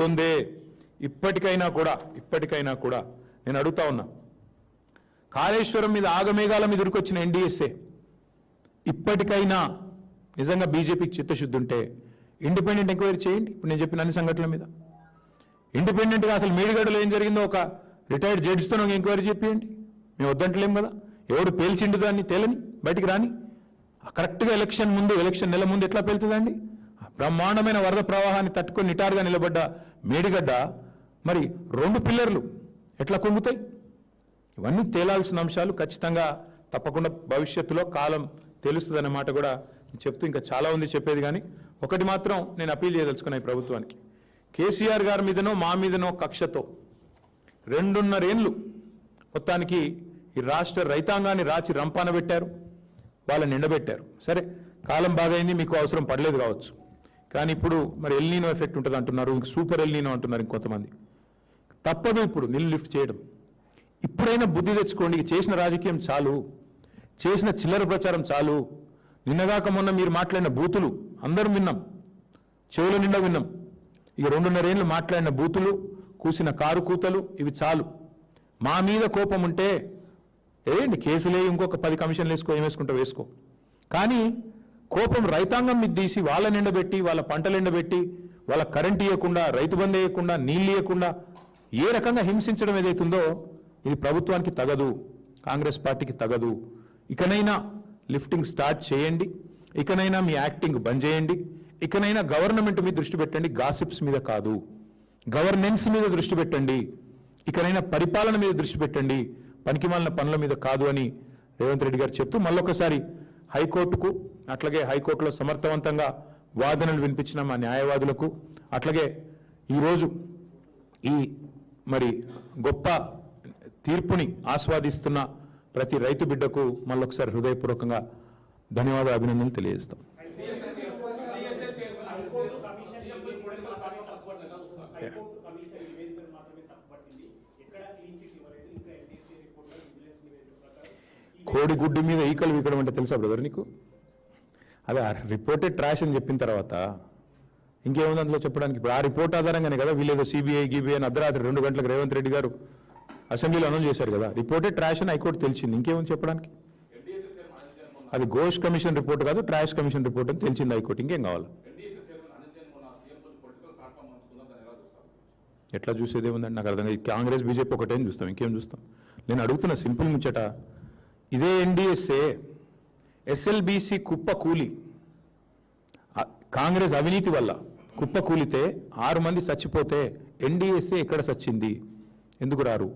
దొందే ఇప్పటికైనా కూడా నేను అడుగుతా ఉన్నా, కాళేశ్వరం మీద ఆగమేఘాల మీద ఉరికొచ్చిన ఎన్డీఎస్ఏ ఇప్పటికైనా నిజంగా బీజేపీకి చిత్తశుద్ధి ఉంటే ఇండిపెండెంట్ ఎంక్వైరీ చేయండి. ఇప్పుడు నేను చెప్పిన అన్ని సంఘటనల మీద ఇండిపెండెంట్గా అసలు మేడిగడ్డలో ఏం జరిగిందో ఒక రిటైర్డ్ జడ్జితో ఒక ఎంక్వైరీ చెప్పేయండి. మేము వద్దంటలేం కదా, ఎవడు పేల్చిండు దాన్ని తేలని బయటికి రాని. కరెక్ట్గా ఎలక్షన్ నెల ముందు ఎట్లా పేలుతుందండి? బ్రహ్మాండమైన వరద ప్రవాహాన్ని తట్టుకొని నిటారుగా నిలబడ్డ మేడిగడ్డ మరి 2 పిల్లర్లు ఎట్లా కుంగుతాయి? ఇవన్నీ తేలాల్సిన అంశాలు. ఖచ్చితంగా తప్పకుండా భవిష్యత్తులో కాలం తెలుస్తుందనే మాట కూడా చెప్తూ ఇంకా చాలా ఉంది చెప్పేది. కానీ ఒకటి మాత్రం నేను అపీల్ చేయదలుచుకున్నా ఈ ప్రభుత్వానికి, కేసీఆర్ గారి మీదనో మా మీదనో కక్షతో 2.5 ఏళ్ళు మొత్తానికి ఈ రాష్ట్ర రైతాంగాన్ని రాచి రంపాన పెట్టారు, వాళ్ళని నిండబెట్టారు. సరే, కాలం బాగైంది, మీకు అవసరం పడలేదు కావచ్చు. కానీ ఇప్పుడు మరి ఎల్నీనో ఎఫెక్ట్ ఉంటుంది అంటున్నారు, ఇంక సూపర్ ఎల్నీనో అంటున్నారు ఇంకొంతమంది. తప్పదు ఇప్పుడు నిల్ లిఫ్ట్ చేయడం. ఇప్పుడైనా బుద్ధి తెచ్చుకోండి. చేసిన రాజకీయం చాలు, చేసిన చిల్లర ప్రచారం చాలు. నిన్నగాక మొన్న మీరు మాట్లాడిన బూతులు అందరం విన్నాం, చెవుల నిండా విన్నాం. ఇక 2.5 ఏళ్ళు మాట్లాడిన బూతులు, కూసిన కారు కూతలు ఇవి చాలు. మా మీద కోపం ఉంటే ఏంటి కేసులే, ఇంకొక 10 కమిషన్లు వేసుకో, ఏం వేసుకుంటా వేసుకో. కానీ కోపం రైతాంగం మీద తీసి వాళ్ళ నిండబెట్టి, వాళ్ళ పంటలు ఎండబెట్టి, వాళ్ళ కరెంట్ ఇవ్వకుండా, రైతు బంధు ఇవ్వకుండా, నీళ్ళు ఇవ్వకుండా ఏ రకంగా హింసించడం ఏదైతుందో ఇది ప్రభుత్వానికి తగదు, కాంగ్రెస్ పార్టీకి తగదు. ఇకనైనా లిఫ్టింగ్ స్టార్ట్ చేయండి, ఇకనైనా మీ యాక్టింగ్ బంద్ చేయండి, ఇకనైనా గవర్నమెంట్ మీద దృష్టి పెట్టండి, గాసిప్స్ మీద కాదు. గవర్నెన్స్ మీద దృష్టి పెట్టండి, ఇకనైనా పరిపాలన మీద దృష్టి పెట్టండి, పనికిమాలిన పనుల మీద కాదు అని రేవంత్ రెడ్డి గారు చెప్తూ మళ్ళొకసారి హైకోర్టుకు, అట్లాగే హైకోర్టులో సమర్థవంతంగా వాదనలు వినిపించిన మా న్యాయవాదులకు, అట్లాగే ఈరోజు ఈ మరి గొప్ప తీర్పుని ఆస్వాదిస్తున్న ప్రతి రైతు బిడ్డకు మళ్ళొకసారి హృదయపూర్వకంగా ధన్యవాదాలు, అభినందనలు తెలియజేస్తాం. కోడి గుడ్డి మీద ఈకలు వీకడం అంటే తెలుసా బ్రదర్ నీకు? అదే ఆ రిపోర్టెడ్ ట్రాష్ అని చెప్పిన తర్వాత ఇంకేముంది అందులో చెప్పడానికి? ఇప్పుడు ఆ రిపోర్ట్ ఆధారంగానే కదా వీళ్ళేదో సిబిఐ గీబీఐ అని అర్ధరాత్రి 2 గంటలకు రేవంత్ రెడ్డి గారు అసెంబ్లీలో అనౌన్స్ చేశారు కదా. రిపోర్టెడ్ ట్రాష్ అని హైకోర్టు తెలిసింది, ఇంకేముంది చెప్పడానికి? అది ఘోష్ కమిషన్ రిపోర్ట్ కాదు, ట్రాష్ కమిషన్ రిపోర్ట్ అని తెలిసింది హైకోర్టు. ఇంకేం కావాలి? ఎట్లా చూసేది ఏముందండి నాకు అర్థం కాదు. కాంగ్రెస్ బీజేపీ ఒకటేం చూస్తాం, ఇంకేం చూస్తాం? నేను అడుగుతున్న సింపుల్ ముచ్చట, ఇదే ఎన్డీఎస్ఏ ఎస్ఎల్బీసీ కుప్ప కూలి, కాంగ్రెస్ అవినీతి వల్ల కుప్ప కూలితే 6 మంది చచ్చిపోతే ఎన్డీఎస్ఏ ఎక్కడ చచ్చింది? ఎందుకు రారు?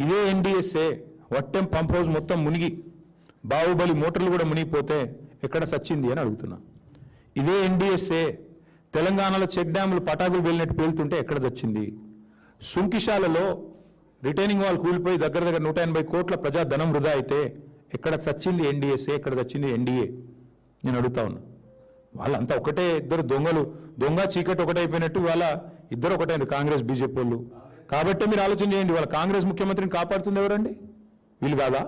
ఇదే ఎన్డీఎస్ఏ వట్టెం పంప్ హౌస్ మొత్తం మునిగి బాహుబలి మోటార్లు కూడా మునిగిపోతే ఎక్కడ చచ్చింది అని అడుగుతున్నా. ఇదే ఎన్డీఎస్ఏ తెలంగాణలో చెక్ డ్యాములు పటాకులు వెళ్ళినట్టు పేలుతుంటే ఎక్కడ చచ్చింది? సుంకిశాలలో రిటైనింగ్ వాల్ కూలిపోయి దగ్గర 180 కోట్ల ప్రజా ధనం వృధా అయితే ఎక్కడ చచ్చింది ఎన్డీఎస్ఏ, ఎక్కడ చచ్చింది ఎన్డీఏ? నేను అడుగుతా ఉన్నా. వాళ్ళంతా ఒకటే, ఇద్దరు దొంగ చీకటి ఒకటైపోయినట్టు వాళ్ళ ఇద్దరు ఒకటే కాంగ్రెస్ బీజేపీ వాళ్ళు. కాబట్టి మీరు ఆలోచన చేయండి, వాళ్ళ కాంగ్రెస్ ముఖ్యమంత్రిని కాపాడుతుంది ఎవరండి? వీళ్ళు కాదా?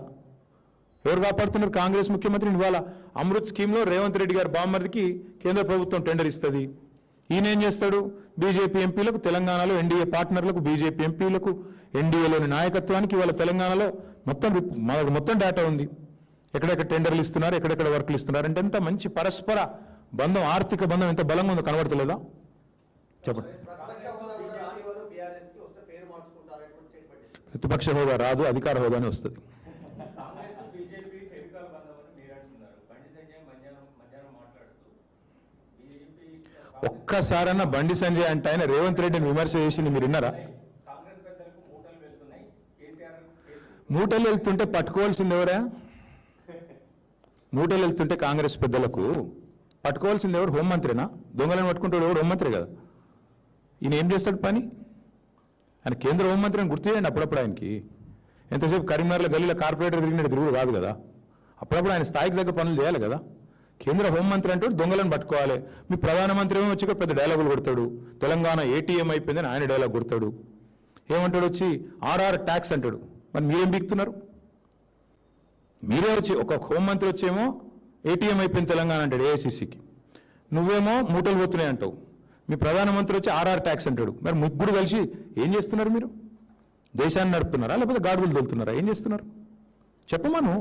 ఎవరు కాపాడుతున్నారు కాంగ్రెస్ ముఖ్యమంత్రిని? ఇవాళ అమృత్ స్కీమ్లో రేవంత్ రెడ్డి గారి బామ్మర్దికి కేంద్ర ప్రభుత్వం టెండర్ ఇస్తుంది. ఈయన ఏం చేస్తాడు? బీజేపీ ఎంపీలకు, తెలంగాణలో ఎన్డీఏ పార్ట్నర్లకు, బీజేపీ ఎంపీలకు, ఎన్డీఏలోని నాయకత్వానికి ఇవాళ తెలంగాణలో మొత్తం డేటా ఉంది. ఎక్కడెక్కడ టెండర్లు ఇస్తున్నారు, ఎక్కడెక్కడ వర్క్లు ఇస్తున్నారు అంటే ఎంత మంచి పరస్పర బంధం, ఆర్థిక బంధం ఎంత బలంగా ఉందో కనబడతలేదా? చెప్పండి. ప్రతిపక్ష హోదా రాదు, అధికార హోదానే వస్తుంది. ఒక్కసారన్నా బండి సంజయ్ అంటే ఆయన రేవంత్ రెడ్డిని విమర్శ చేసింది మీరు విన్నారా? మూటలు వెళ్తుంటే పట్టుకోవాల్సింది ఎవరా? మూటలు వెళ్తుంటే కాంగ్రెస్ పెద్దలకు పట్టుకోవాల్సింది ఎవరు? హోంమంత్రినా? దొంగలను పట్టుకుంటాడు ఎవరు? హోంమంత్రి కదా. ఈయన ఏం చేస్తాడు పని? ఆయన కేంద్ర హోంమంత్రి అని గుర్తు చేయండి అప్పుడప్పుడు. ఆయనకి ఎంతసేపు కరీంనగర్లో గల్లీలో కార్పొరేటర్ తిరిగినట్టు తిరుగుడు కాదు కదా. అప్పుడప్పుడు ఆయన స్థాయికి దగ్గర పనులు చేయాలి కదా. కేంద్ర హోంమంత్రి అంటాడు దొంగలను పట్టుకోవాలి. మీ ప్రధానమంత్రి ఏమో వచ్చి పెద్ద డైలాగులు కొడతాడు, తెలంగాణ ఏటీఎం అయిపోయిందని ఆయన డైలాగ్ కొడతాడు. ఏమంటాడు వచ్చి ఆర్ఆర్ ట్యాక్స్ అంటాడు. మరి మీరేం బీక్తున్నారు? మీరే వచ్చి ఒక హోంమంత్రి వచ్చేమో ఏటీఎం అయిపోయింది తెలంగాణ అంటాడు ఏఐసిసికి, నువ్వేమో మూటలు పోతున్నాయి అంటావు. మీ ప్రధానమంత్రి వచ్చి ఆర్ఆర్ ట్యాక్స్ అంటాడు. మరి ముగ్గురు కలిసి ఏం చేస్తున్నారు మీరు? దేశాన్ని నడుపుతున్నారా లేకపోతే గాడుగులు తోలుతున్నారా? ఏం చేస్తున్నారు చెప్పమను.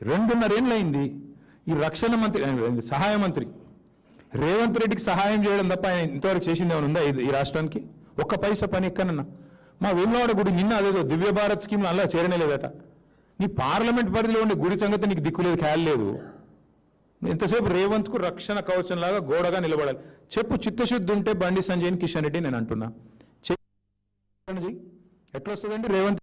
2.5 ఏళ్ళు అయింది. ఈ రక్షణ మంత్రి సహాయ మంత్రి రేవంత్ రెడ్డికి సహాయం చేయడం తప్ప ఆయన ఇంతవరకు చేసింది ఏమైనా ఉందా ఈ రాష్ట్రానికి? ఒక్క పైసా పని ఎక్కనన్నా? మా వేములవాడ గుడి నిన్న అదేదో దివ్య భారత్ స్కీమ్లో అలా చేరనే లేదట. నీ పార్లమెంట్ పరిధిలో ఉండే గుడి సంగతి నీకు దిక్కులేదు, ఖయాల్ లేదు. ఎంతసేపు రేవంత్కు రక్షణ కవచంలాగా గోడగా నిలబడాలి. చెప్పు, చిత్తశుద్ధి ఉంటే బండి సంజయ్ కిషన్ రెడ్డి నేను అంటున్నా. ఎట్లా వస్తుందండి రేవంత్